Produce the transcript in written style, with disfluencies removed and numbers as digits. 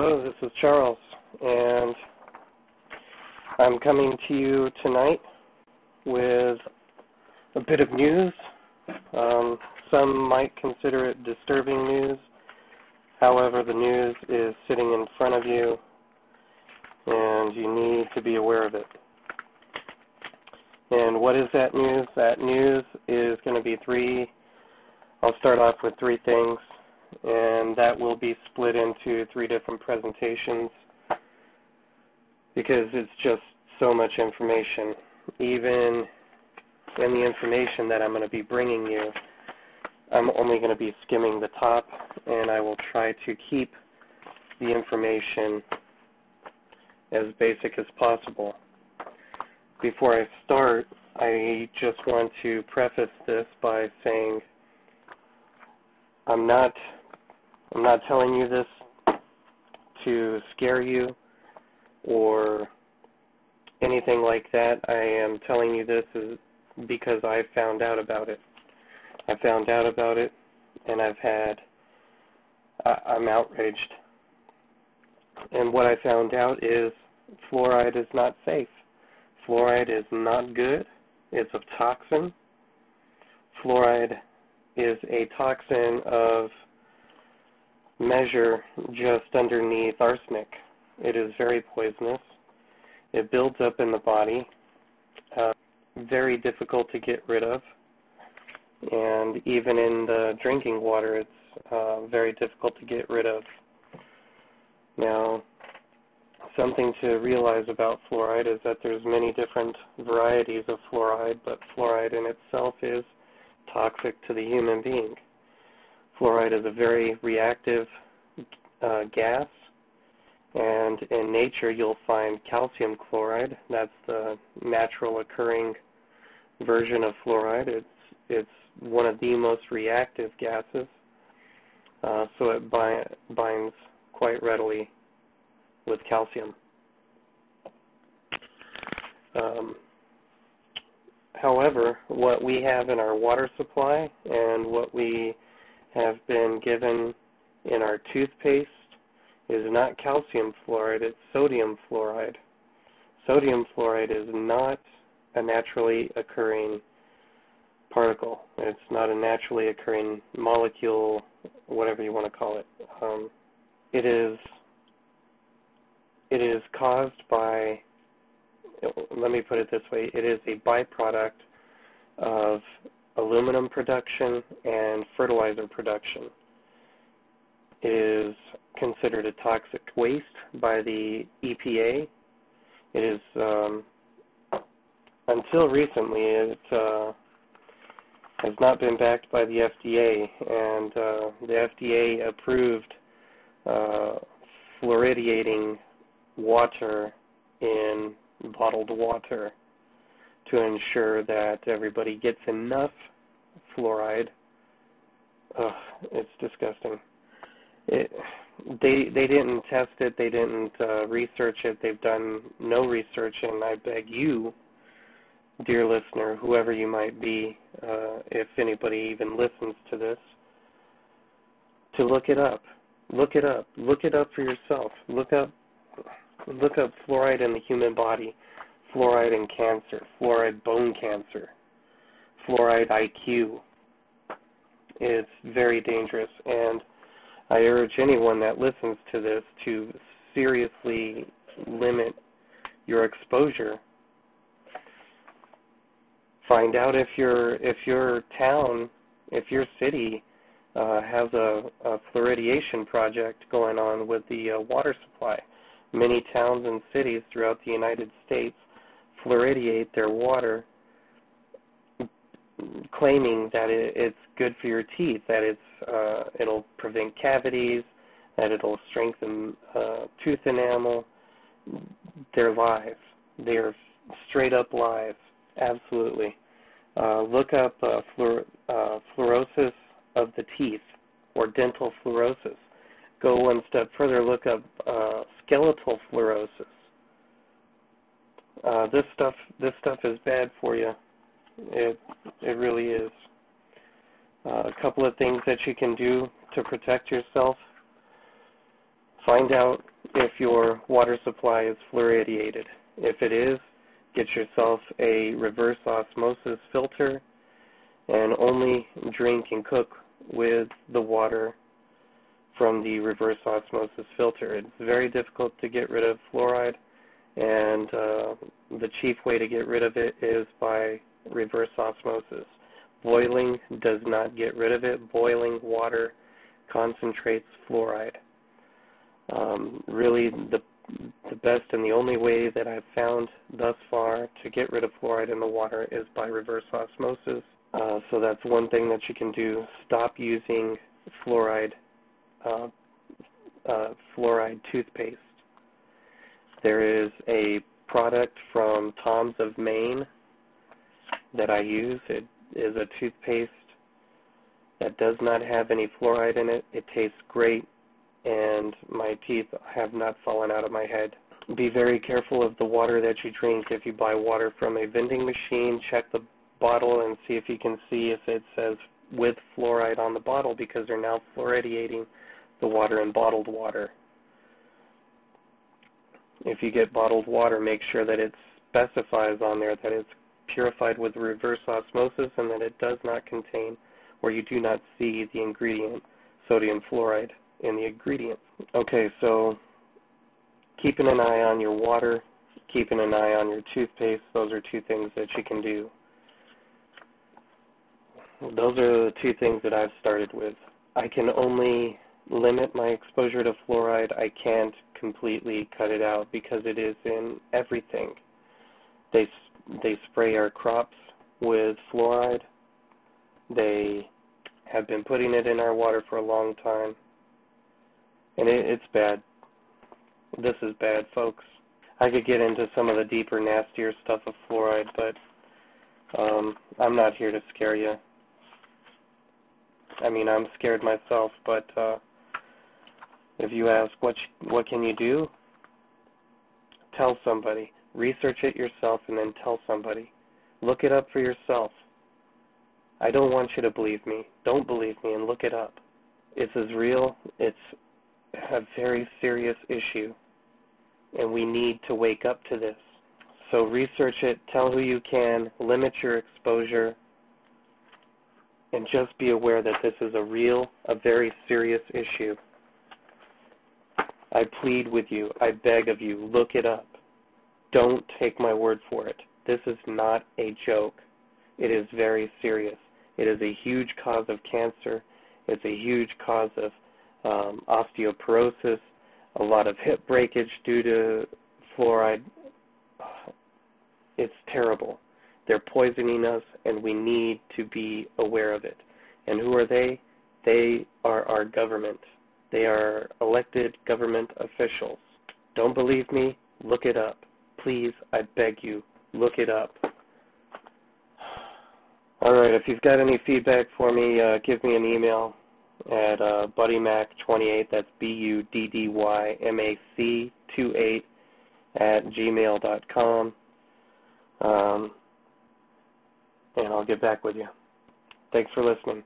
Hello, this is Charles, and I'm coming to you tonight with a bit of news. Some might consider it disturbing news. However, the news is sitting in front of you, and you need to be aware of it. And what is that news? That news is going to be I'll start off with three things, and that will be split into three different presentations because it's just so much information. Even in the information that I'm going to be bringing you, I'm only going to be skimming the top, and I will try to keep the information as basic as possible. Before I start, I just want to preface this by saying I'm not telling you this to scare you or anything like that. I am telling you this because I found out about it. I found out about it, and I'm outraged. And what I found out is fluoride is not safe. Fluoride is not good. It's a toxin. Fluoride is a toxin of measure just underneath arsenic. It is very poisonous. It builds up in the body. Very difficult to get rid of. And even in the drinking water, it's very difficult to get rid of. Now, something to realize about fluoride is that there's many different varieties of fluoride, but fluoride in itself is toxic to the human being. Fluoride is a very reactive gas, and in nature you'll find calcium chloride. That's the natural occurring version of fluoride. It's one of the most reactive gases, so it binds quite readily with calcium. However, what we have in our water supply and what we have been given in our toothpaste is not calcium fluoride, it's sodium fluoride. Sodium fluoride is not a naturally occurring particle. It's not a naturally occurring molecule, whatever you want to call it. It is caused by, let me put it this way, it is a byproduct of aluminum production and fertilizer production. It is considered a toxic waste by the EPA. It is, until recently, it has not been backed by the FDA, and the FDA approved fluoridating water in bottled water to ensure that everybody gets enough fluoride. Ugh, it's disgusting. They didn't test it, they didn't research it, they've done no research, and I beg you, dear listener, whoever you might be, if anybody even listens to this, to look it up. Look it up. Look it up for yourself. Look up fluoride in the human body, fluoride in cancer, fluoride bone cancer, fluoride IQ. It's very dangerous, and I urge anyone that listens to this to seriously limit your exposure. Find out if your town, if your city has a fluoridation project going on with the water supply. Many towns and cities throughout the United States fluoridate their water, claiming that it's good for your teeth, that it'll prevent cavities, that it'll strengthen tooth enamel. They're lies. They're straight up lies. Absolutely. Look up fluorosis of the teeth, or dental fluorosis. Go one step further, look up skeletal fluorosis. This stuff is bad for you. It really is. A couple of things that you can do to protect yourself. Find out if your water supply is fluoridated. If it is, get yourself a reverse osmosis filter and only drink and cook with the water from the reverse osmosis filter. It's very difficult to get rid of fluoride, and the chief way to get rid of it is by reverse osmosis. Boiling does not get rid of it. Boiling water concentrates fluoride. Really, the best and the only way that I've found thus far to get rid of fluoride in the water is by reverse osmosis. So that's one thing that you can do. Stop using fluoride toothpaste. There is a product from Tom's of Maine that I use. It is a toothpaste that does not have any fluoride in it. It tastes great, and my teeth have not fallen out of my head. Be very careful of the water that you drink. If you buy water from a vending machine, check the bottle and see if you can see if it says with fluoride on the bottle, because they're now fluoridating the water in bottled water. If you get bottled water, make sure that it specifies on there that it's purified with reverse osmosis and that it does not contain, or you do not see the ingredient, sodium fluoride, in the ingredient. Okay, so keeping an eye on your water, keeping an eye on your toothpaste, those are two things that you can do. Those are the two things that I've started with. I can only limit my exposure to fluoride. I can't completely cut it out because it is in everything. They spray our crops with fluoride. They have been putting it in our water for a long time. And it's bad. This is bad, folks. I could get into some of the deeper, nastier stuff of fluoride, but I'm not here to scare you. I mean, I'm scared myself, but if you ask what can you do, tell somebody. Research it yourself and then tell somebody. Look it up for yourself. I don't want you to believe me. Don't believe me and look it up. It's as real. It's a very serious issue, and we need to wake up to this. So research it, tell who you can, limit your exposure, and just be aware that this is a very serious issue. I plead with you, I beg of you, look it up. Don't take my word for it. This is not a joke. It is very serious. It is a huge cause of cancer. It's a huge cause of osteoporosis, a lot of hip breakage due to fluoride. It's terrible. They're poisoning us, and we need to be aware of it. And who are they? They are our government. They are elected government officials. Don't believe me? Look it up. Please, I beg you, look it up. All right, if you've got any feedback for me, give me an email at buddymac28, that's BUDDYMAC28 @gmail.com, and I'll get back with you. Thanks for listening.